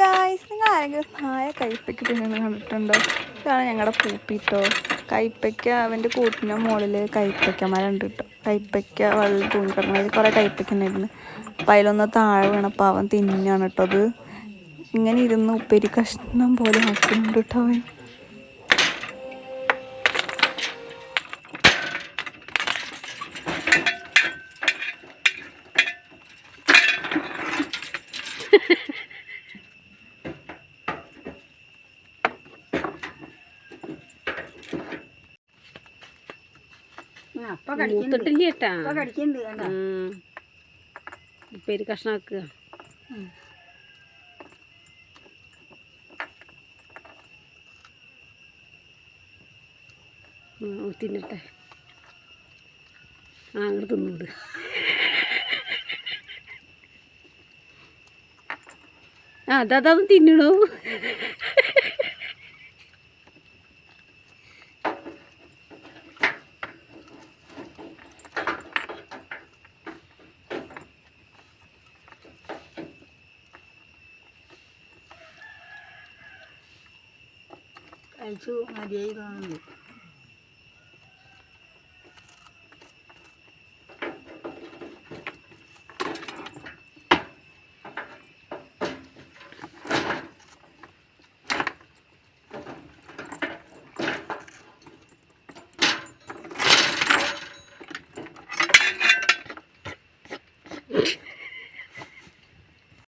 Guys, നിങ്ങൾ ആരെങ്കിലും നായ കൈപ്പയ്ക്ക് തിന്നുന്നത് കണ്ടിട്ടുണ്ടോ? ഇതാണ് ഞങ്ങളുടെ പൂപ്പിട്ടോ. കൈപ്പയ്ക്ക അവൻ്റെ കൂട്ടിൻ്റെ മുകളിൽ കൈപ്പയ്ക്ക മരം ഉണ്ട് കേട്ടോ. കൈപ്പയ്ക്ക വെള്ളം തൂങ്ങിക്കിടക്കണത് കുറേ കൈപ്പയ്ക്ക ഉണ്ടായിരുന്നു. അപ്പം അതിലൊന്ന് താഴെ വീണപ്പോൾ അവൻ തിന്നാണ് കേട്ടോ. അത് ഇങ്ങനെ ഇരുന്ന് ഉപ്പേരി കഷ്ണം പോലെ ആക്കുന്നുണ്ട് കേട്ടോ അവൻ. മൂത്തിട്ടില്ലേട്ടാ ഉപ്പേരി കഷ്ണാക്കുക. തിന്നട്ടെ. അങ്ങോട്ട് തിന്നൂട്. അതാ തിന്നണു. കഴിച്ചു മതിയായി തോന്നുന്നു.